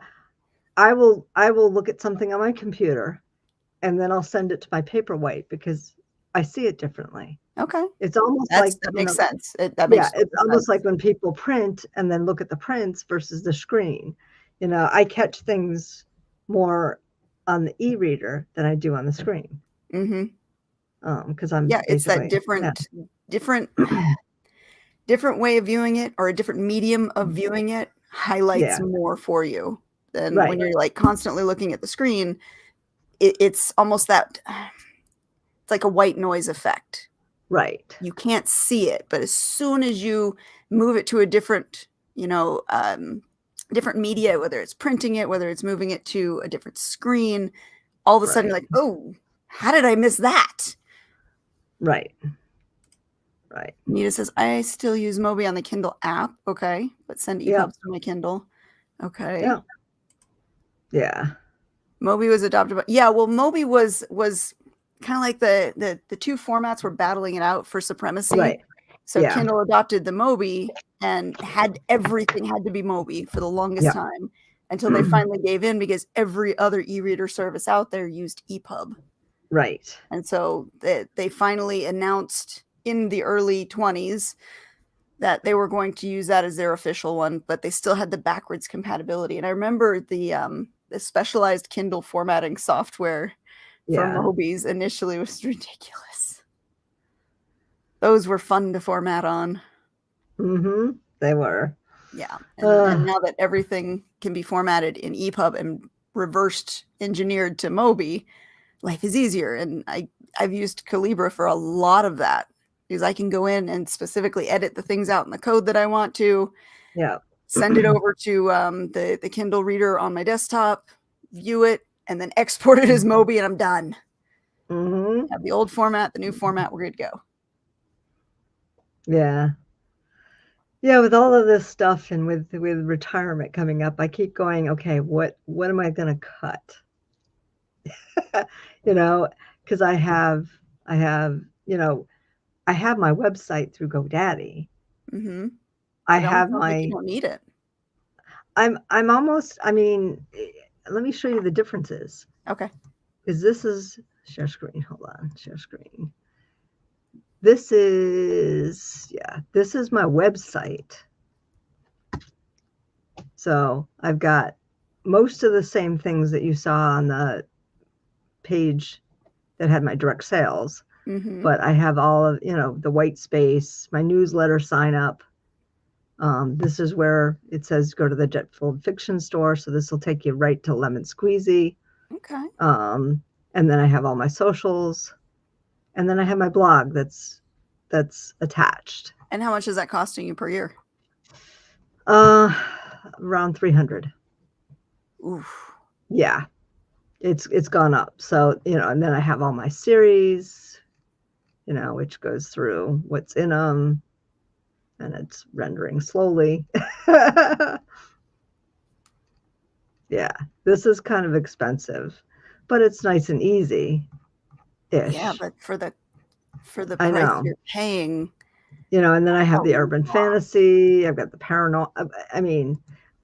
I will look at something on my computer and then I'll send it to my Paperwhite because I see it differently. Okay. It's almost like, That makes sense. That yeah, makes it's total almost sense. like when people print and then look at the prints versus the screen. I catch things more on the e-reader than I do on the screen. Mhm. Because I'm Yeah, it's that basically, yeah, different different way of viewing it, or a different medium of viewing it highlights yeah, more for you than when right, you're, like, constantly looking at the screen. It's almost that it's like a white noise effect. right, You can't see it, but as soon as you move it to a different, different media, whether it's printing it, whether it's moving it to a different screen, all of a sudden right, you're like, "Oh, how did I miss that?" right, right. Nita says, "I still use Mobi on the Kindle app." Okay, but send Yeah, EPUBs to my Kindle. Okay. yeah, yeah, Mobi was adopted by, yeah, well, Mobi was kinda like the 2 formats were battling it out for supremacy. right. So Yeah, Kindle adopted the Mobi and everything had to be Mobi for the longest yeah, time until they finally gave in because every other e-reader service out there used EPUB. right, And so they finally announced in the early 20s that they were going to use that as their official one, but they still had the backwards compatibility. And I remember the specialized Kindle formatting software for yeah. Mobies initially was ridiculous. Those were fun to format on. They were. Yeah, and Uh, now that everything can be formatted in EPUB and reversed engineered to Mobi, life is easier, and I've used Calibra for a lot of that because I can go in and specifically edit the things out in the code that I want to, yeah. send it over to, the Kindle reader on my desktop, view it, and then export it as Mobi, and I'm done. Mhm. Have the old format, the new format, we're good to go. Yeah. Yeah, with all of this stuff and with retirement coming up, I keep going, "Okay, what am I gonna cut?" You know, because I have, you know, I have my website through GoDaddy. Mhm. I It almost have sounds like you my don't need it. I'm almost I mean, let me show you the differences. Okay. Because this is share screen, hold on, share screen. This is my website. So I've got most of the same things that you saw on the page that had my direct sales, Mhm. but I have all of, the white space, my newsletter sign up. This is where it says go to the Jetfold Fiction Store. So this will take you right to Lemon Squeezy. Okay. Um, and then I have all my socials, and then I have my blog that's attached. And how much is that costing you per year? Uh, around 300. Oof. Yeah, it's gone up. So, and then I have all my series, which goes through what's in them, and it's rendering slowly. Yeah, this is kind of expensive, but it's nice and easy-ish. Yeah, but for the I price know. you're paying, And then I have the Oh, urban wow. fantasy, I've got the paranormal. I mean,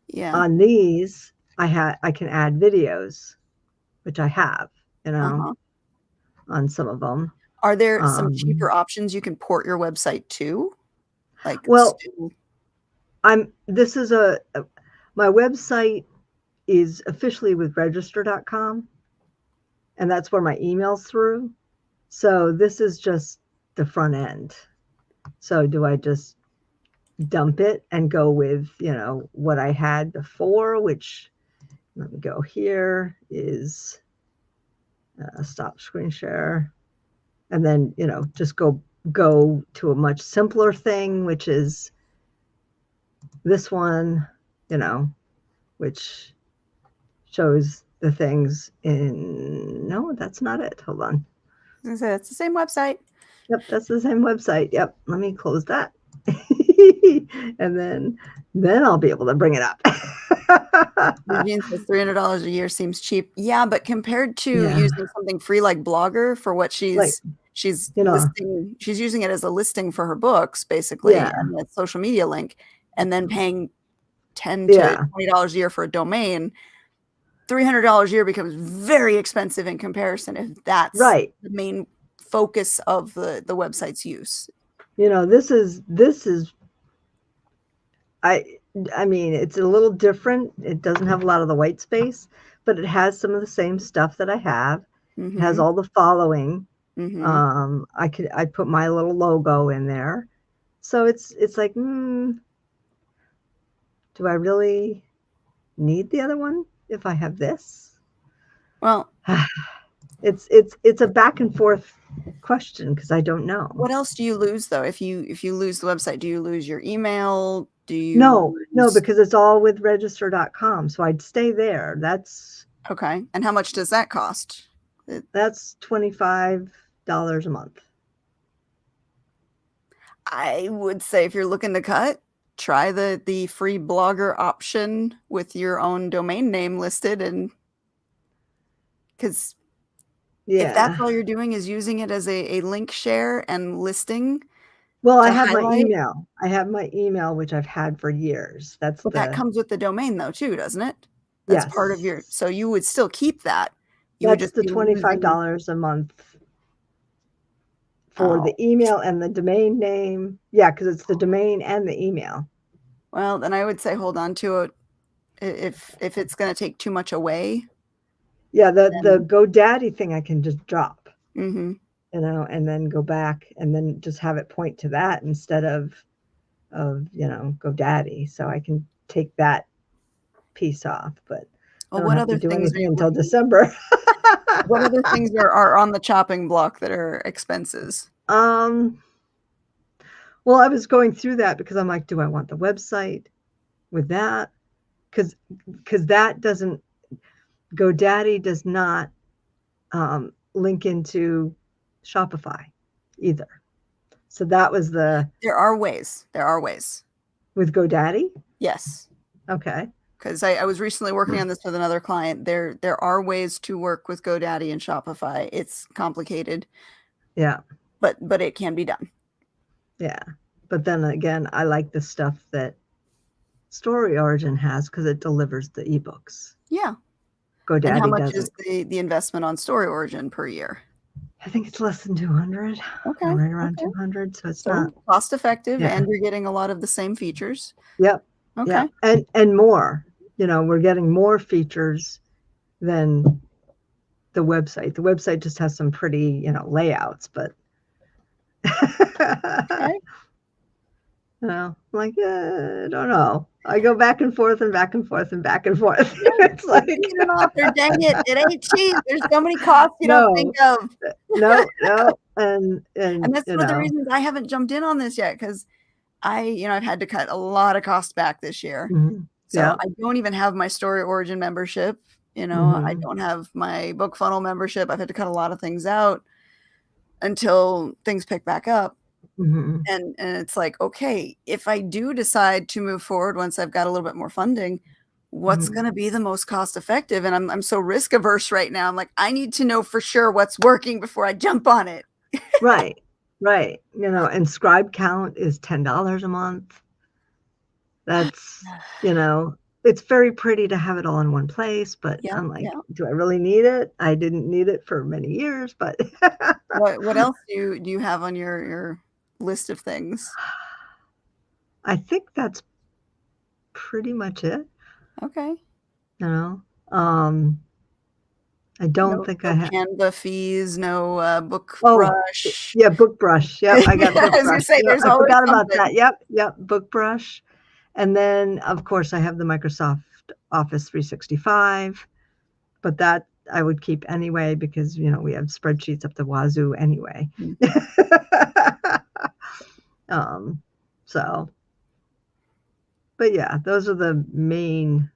Yeah. on these, I can add videos, which I have, Uh-huh. on some of them. Are there some cheaper options you can port your website to? Like Well, Stu? this is my website is officially with register.com, and that's where my email's through. So this is just the front end. So do I just dump it and go with, what I had before, which, let me go here, is stop screen share. And then, just go to a much simpler thing, which is this one, which shows the things no, that's not it. Hold on. It's the same website. Yep, that's the same website. Yep. Let me close that. And then I'll be able to bring it up. Eugene says $300 a year seems cheap. Yeah, but compared to Yeah. using something free like Blogger for what Like, she's you know, listing, she's using it as a listing for her books, basically, yeah. and the social media link, and then paying $10 to Yeah. $20 a year for a domain, $300 a year becomes very expensive in comparison if that's Right. the main focus of the website's use. This is I mean, it's a little different. It doesn't have a lot of the white space, but it has some of the same stuff that I have. It has Mm-hmm. all the following. Mm-hmm. I put my little logo in there. So it's like, do I really need the other one if I have this? Well, it's a back and forth question because I don't know. what else do you lose though? If you lose the website, do you lose your email? Do you No, lose... because it's all with register.com. So I'd stay there. That's Okay. And how much does that cost? That's $25 a month. I would say if you're looking to cut, try the free Blogger option with your own domain name listed, and because if that's Yeah. all you're doing is using it as a link share and listing Well, I to have my highlight, email. I have my email, which I've had for years. That's but that the comes with the domain though too, doesn't it? That's part of your, Yes. so you would still keep that. You would That's just the be losing. $25 a month for the Oh, email and the domain name. Yeah, because it's the domain and the email. well, then I would say hold on to it if it's going to take too much away. Yeah, the Then, GoDaddy thing I can just drop, mm-hmm. and then go back and then just have it point to that instead of GoDaddy. So I can take that piece off, but I Well, don't what have to other do things are anything you until looking? December. What other things are on the chopping block that are expenses? Well, I was going through that because I'm like, do I want the website with that? Because that doesn't GoDaddy does not link into Shopify either. So that was There are ways. There are ways. with GoDaddy. Yes. Okay. Because I was recently working on this with another client. There are ways to work with GoDaddy and Shopify. It's complicated. Yeah. But it can be done. Yeah. But then again, I like the stuff that Story Origin has because it delivers the ebooks. Yeah. GoDaddy and how much doesn't. is the investment on Story Origin per year? I think it's less than 200. Okay. Right around 200. So it's not cost effective, yeah. and you're getting a lot of the same features. Yep. Okay. Yep. And more. We're getting more features than the website. The website just has some pretty, layouts, but Okay. like, I don't know. I go back and forth and back and forth and back and forth. It's like being an author, dang it ain't cheap. There's so many costs you don't think of. No. And that's one of the reasons I haven't jumped in on this yet, because I've had to cut a lot of costs back this year. Mhm. So Yeah. I don't even have my Story Origin membership. I Mhm. don't have my Book Funnel membership. I've had to cut a lot of things out until things pick back up. Mhm. And it's like, okay, if I do decide to move forward once I've got a little bit more funding, what's Mhm. going to be the most cost effective? And I'm so risk averse right now. I'm like, I need to know for sure what's working before I jump on it. Right. Right. And scribe count is $10 a month. That's, it's very pretty to have it all in one place, but Yeah, I'm like, yeah. do I really need it? I didn't need it for many years, but What else do you have on your list of things? I think that's pretty much it, Okay. you know? Um, I don't No, think I no have. Canva fees, no Book Oh, Brush. yeah, BookBrush. Yep, I got I was gonna BookBrush. say Yep, there's I always forgot about that. something. Yep, BookBrush. And then, of course, I have the Microsoft Office 365, but that I would keep anyway because, we have spreadsheets up the wazoo anyway. Mm. Um, so, but yeah, those are the main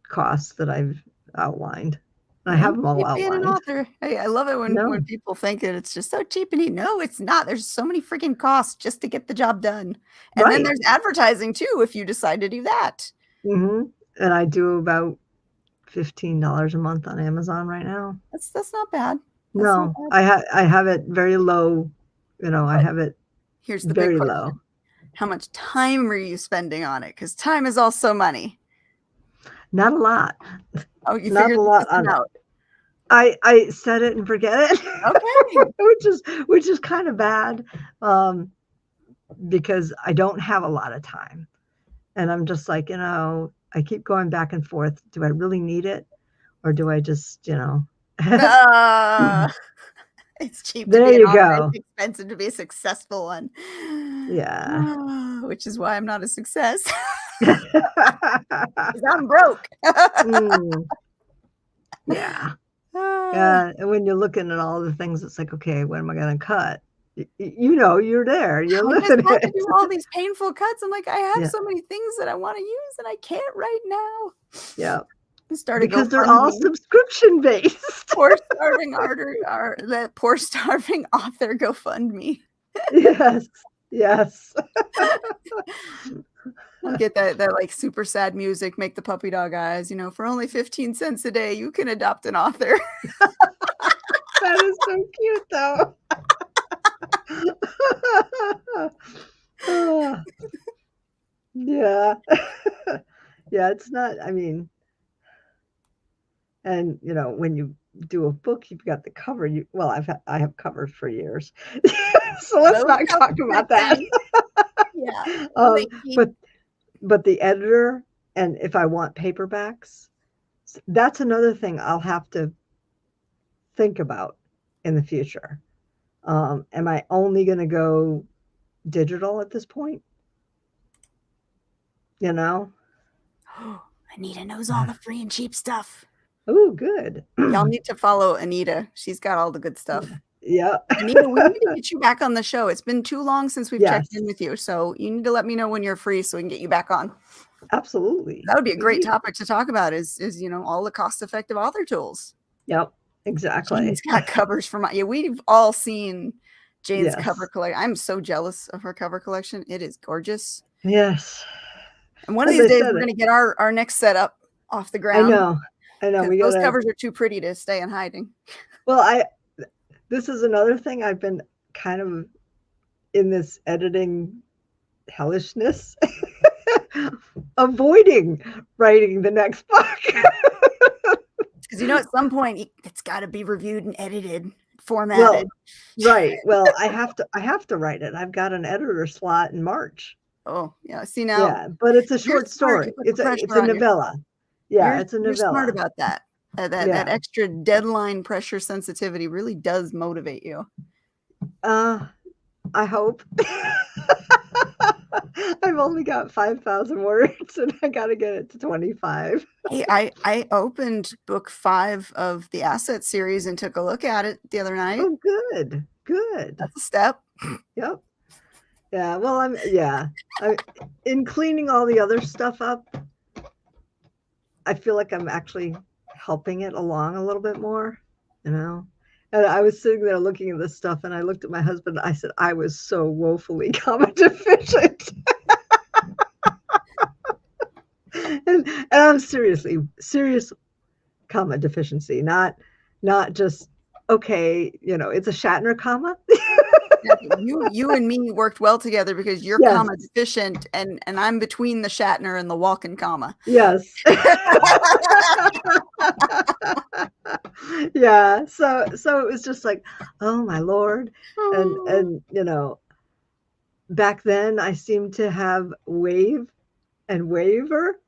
costs that I've outlined. I It have ain't them all cheap being an outlined. author. I love it when No, people think that it's just so cheap and easy. No, it's not. There's so many freaking costs just to get the job done. And then right. there's advertising too if you decide to do that. And I do about $15 a month on Amazon right now. That's not bad. That's not No, bad. I have it very low, I But have it here's the big very question. low. How much time are you spending on it? Because time is also money. Not a lot. Oh, you Not figured a the lot system on it. out. I set it and forget it, Okay. which is kind of bad, because I don't have a lot of time. And I'm just like, I keep going back and forth. Do I really need it? Or do I just, Uh, it's cheap to there be an you author. go. It's expensive to be a successful one. Yeah. Which is why I'm not a success. 'Cause I'm broke. Mm, yeah. Ah, Yeah. And when you're looking at all the things, it's like, okay, what am I going to cut? You're there, you're I just living had to it. do all these painful cuts. I'm like, I have Yeah. so many things that I wanna use, and I can't right now. Yeah. I started Because they're all GoFundMe. subscription based. Poor starving author GoFundMe. Yes. Yes. I'll get that, like, super sad music, make the puppy dog eyes, "For only 15 cents a day, you can adopt an author." That is so cute, though. Ah, yeah. Yeah, it's not and, when you do a book, you've got the cover, I have covers for years. So let's Those not talk covers are about that. king. Yeah. Um, They keep but the editor and if I want paperbacks, that's another thing I'll have to think about in the future. Am I only gonna go digital at this point? You know? Anita knows all the free and cheap stuff. Oh, good. Y'all need to follow Anita. She's got all the good stuff. Yeah. Anita, we need to get you back on the show. It's been too long since we've checked Yes, in with you, so you need to let me know when you're free so we can get you back on. absolutely. That would be a We great need topic to talk about is, all the cost-effective author tools. Yep, exactly. Jane's got covers for we've all seen Jane's cover Yes. collection. I'm so jealous of her cover collection. It is gorgeous. Yes. And one of As these I days, said we're it. gonna get our next setup off the I ground know. I know, because we those gotta covers are too pretty to stay in hiding. well, this is another thing I've been kind of in this editing hellishness, avoiding writing the next book. Because at some point, it's gotta be reviewed and edited, Well, formatted. right. Well, I have to write it. I've got an editor slot in March. Oh, yeah, see, now Yeah, but it's a you're short smart, you story. put the It's pressure a on yourself. novella. Yeah, it's a You're smart novella. about that. That Yeah. extra deadline pressure sensitivity really does motivate you. Uh, I hope. I've only got 5,000 words and I gotta get it to 25. Hey, I opened book 5 of the Asset series and took a look at it the other night. Oh, good. Good. That's a step. Yep. Yeah, well, in cleaning all the other stuff up, I feel like I'm actually helping it along a little bit more, you know. And I was sitting there looking at this stuff, and I looked at my husband. And I said, I was so woefully comma deficient. And I'm serious comma deficiency, not just okay, it's a Shatner comma. Yeah, you and me worked well together because you're Yes. comma deficient, and I'm between the Shatner and the Walken comma. Yes. Yeah. So it was just like, oh my Lord. And back then I seemed to have wave and waver,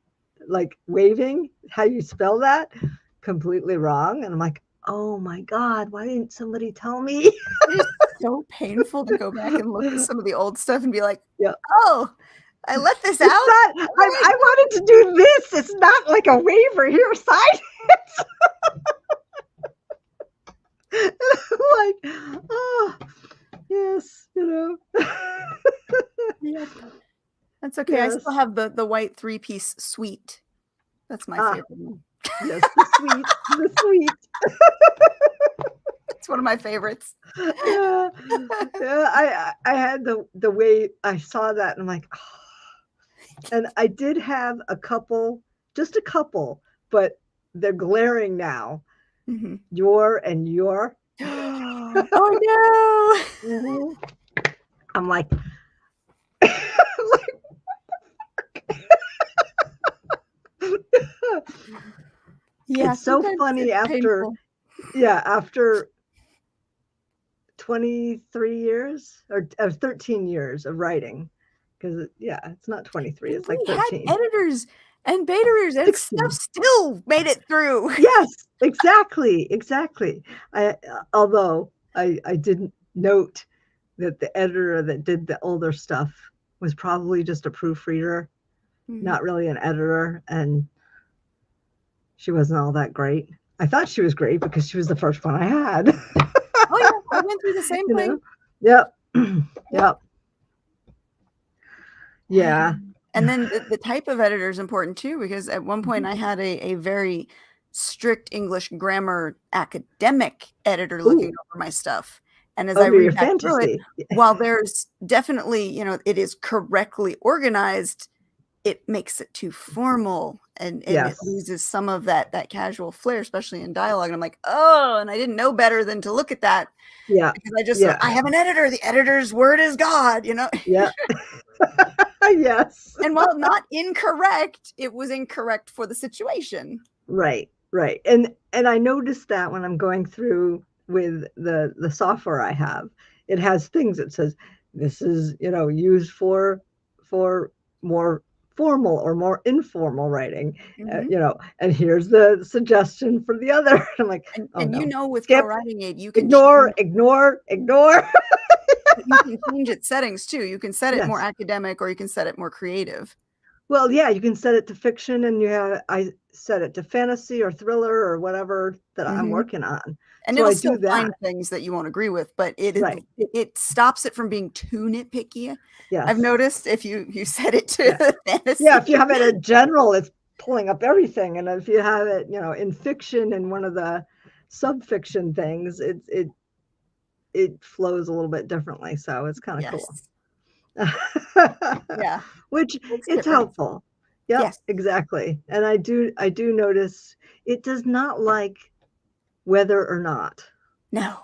like waving, how you spell that, completely wrong. And I'm like, oh my God, why didn't somebody tell me? It is so painful to go back and look at some of the old stuff and be like, Yeah. oh, I let this out. I wanted to do this. It's not like a waiver here, sign it. Like, oh, yes, Yep. That's okay. Yes. I still have the white 3-piece suite. That's my favorite one. Yes, the sweet. It's one of my favorites. Yeah. I had the way I saw that, and I'm like, oh. And I did have just a couple, but they're glaring now. Mm-hmm. Your and your. Oh no! Mm-hmm. I'm like, yeah, it's so funny after 23 years or 13 years of writing, because it's not 23, it's like 13. We had editors and beta readers, and 16. stuff still made it through. Yes, exactly. Although I didn't note that the editor that did the older stuff was probably just a proofreader, not really an editor, and she wasn't all that great. I thought she was great because she was the first one I had. Oh yeah, I went through the same thing. Yep. Yep. Yeah. And then the type of editor is important too, because at one point I had a very strict English grammar academic editor looking over my stuff. And as I read back through it, while there's definitely, it is correctly organized, it makes it too formal, and it loses some of that casual flair, especially in dialogue. And I'm like, oh, and I didn't know better than to look at that. Yeah. Because I have an editor. The editor's word is God, Yeah. Yes. And while not incorrect, it was incorrect for the situation. Right. And I noticed that when I'm going through with the software I have, it has things that says this is, used for more formal or more informal writing, and here's the suggestion for the other. I'm like, with ProWriting Aid, you can ignore. You can change its settings too. You can set it more academic, or you can set it more creative. Well, yeah, you can set it to fiction, and I set it to fantasy or thriller or whatever that I'm working on. And it'll still find things that you won't agree with, but it stops it from being too nitpicky. Yes. I've noticed if you set it to fantasy. Yeah, if you have it in general, it's pulling up everything. And if you have it, in fiction and one of the sub-fiction things, it flows a little bit differently. So it's kind of cool. Yeah. Which it's helpful. Yep, yes, exactly. And I do notice it does not like whether or not. No.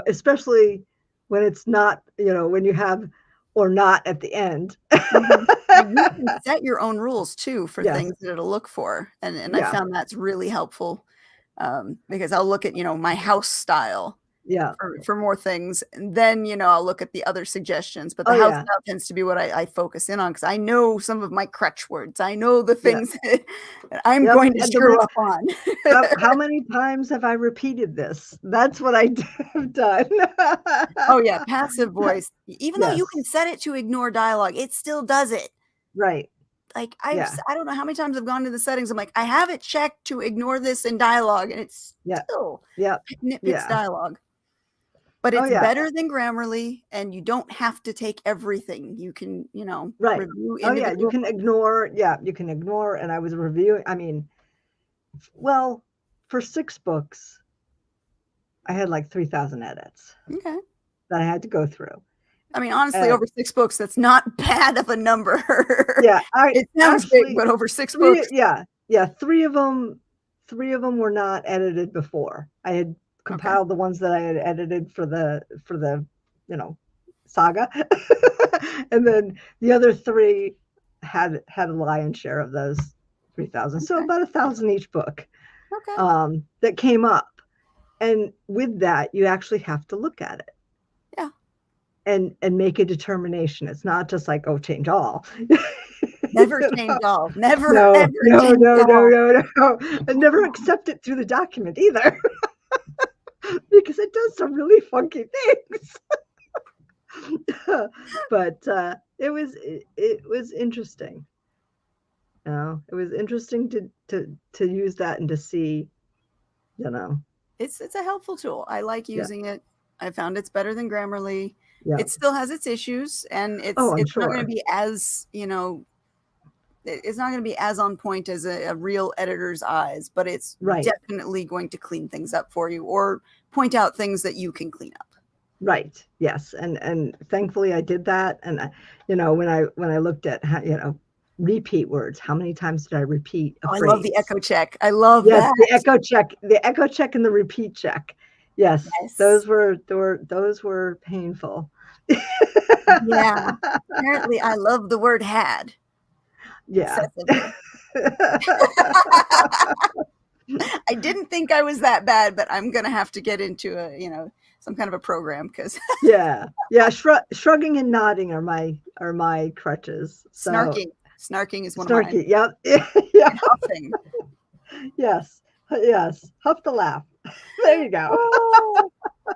Especially when it's not, when you have or not at the end. You can set your own rules too for things that it'll look for. And I found that's really helpful, because I'll look at, my house style. Yeah. For more things. And then, I'll look at the other suggestions. But the house style tends to be what I focus in on, because I know some of my crutch words. I know the things that I'm going to screw up on. How many times have I repeated this? That's what I have done. Oh, yeah. Passive voice. Even though you can set it to ignore dialogue, it still does it. Right. Like, I don't know how many times I've gone to the settings. I'm like, I have it checked to ignore this in dialogue, and it's still nitpicks dialogue. But Oh it's yeah. better than Grammarly, and you don't have to take everything. You can, Right. review Oh yeah, you individual can books. ignore, you can ignore, and I was reviewing, I mean, well, for 6 books, I had like 3,000 edits Okay. that I had to go through. I mean, honestly, And over 6 books, that's not bad of a number. yeah, I It sounds big, actually but over 6 3 books. yeah, 3 of them, 3 of them were not edited before. I had Okay. compiled the ones that I had edited for the, saga. And then the other 3 had a lion's share of those 3,000. So Okay. about 1,000 each book, Okay. that came up. And with that, you actually have to look at it. Yeah. And make a determination. It's not just like, "Oh, change all." Never You change know? all. Never, No, ever no, change no, no, all. no, no, and never accept it through the document either, because it does some really funky things. But, it was interesting. It was interesting to use that and to see, you know. It's a helpful tool. I like Yeah, using it. I found it's better than Grammarly. yeah. It still has its issues, and Oh, I'm it's not gonna sure. be as, it's not gonna be as on point as a real editor's eyes, but it's Right. definitely going to clean things up for you or point out things that you can clean up. Right. Yes. And thankfully I did that. And when I looked at repeat words, how many times did I repeat a Oh, I love the phrase? echo check. I love Yes, that. the echo check and the repeat check. Yes, Yes. those were painful. Yeah. Apparently, I love the word had Yeah. excessively. I didn't think I was that bad, but I'm gonna have to get into some kind of a program because Yeah. Yeah, shrugging and nodding are my crutches. So snarking is one of mine. snarky. Yep. Yeah. And huffing. Yes. Yes. Huff the laugh. There you go. Oh,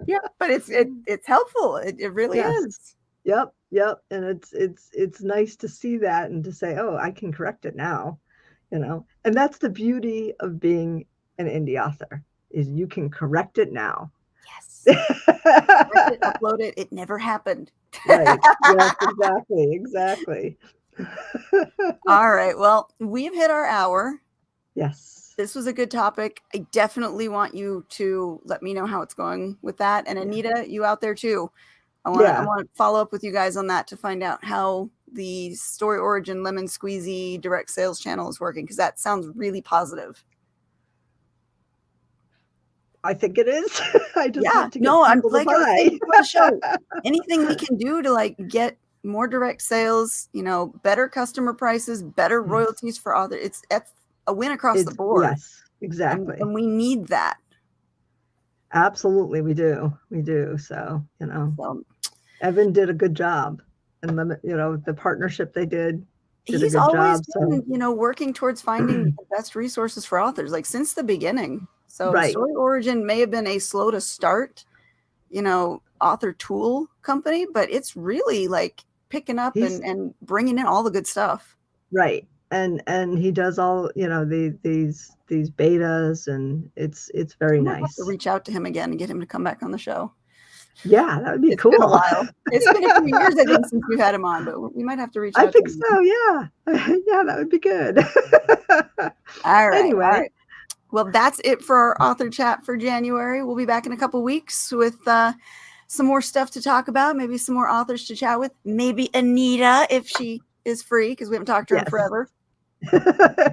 yeah, but it's helpful. It really Yes. is. Yep, yep, and it's nice to see that and to say, "Oh, I can correct it now," And that's the beauty of being an indie author, is you can correct it now. Yes. Correct it, upload it. It never happened. Right. Yes, exactly, exactly. All right. Well, we've hit our hour. Yes. This was a good topic. I definitely want you to let me know how it's going with that. And Yeah. Anita, you out there too. I Yeah. want to follow up with you guys on that to find out how the Story Origin Lemon Squeezy direct sales channel is working, because that sounds really positive. I think it is. I just Yeah. have to get No, I'm people to like I was buy. saying before the show. Anything we can do to get more direct sales, better customer prices, better Yes. royalties for authors. It's a win across the board. Yes, exactly. And we need that. Absolutely, we do. We do. So, So Evan did a good job, and the partnership they did a he's good always job. been, So working towards finding the best resources for authors, since the beginning. So right, Story Origin may have been a slow to start, author tool company, but it's really picking up he's and bringing in all the good stuff. right, and he does all these betas, and it's very I might have nice. to reach out to him again and get him to come back on the show. Yeah, that would be It's cool. been a while. It's been a few years, I think, since we've had him on, but we might have to reach out. I think so. Yeah, yeah, that would be good. All right. Anyway. All right. Well, that's it for our author chat for January. We'll be back in a couple weeks with some more stuff to talk about, maybe some more authors to chat with, maybe Anita if she is free, because we haven't talked to her in forever.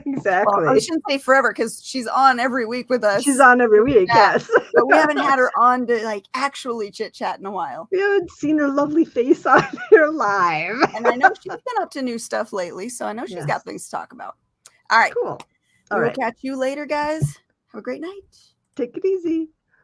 Exactly. Well, I shouldn't say forever, because she's on every week with us. She's on every week, yes. But we haven't had her on to actually chit chat in a while. We haven't seen her lovely face on here live. And I know she's been up to new stuff lately, so I know she's got things to talk about. All right. Cool. We'll catch you later, guys. Have a great night. Take it easy.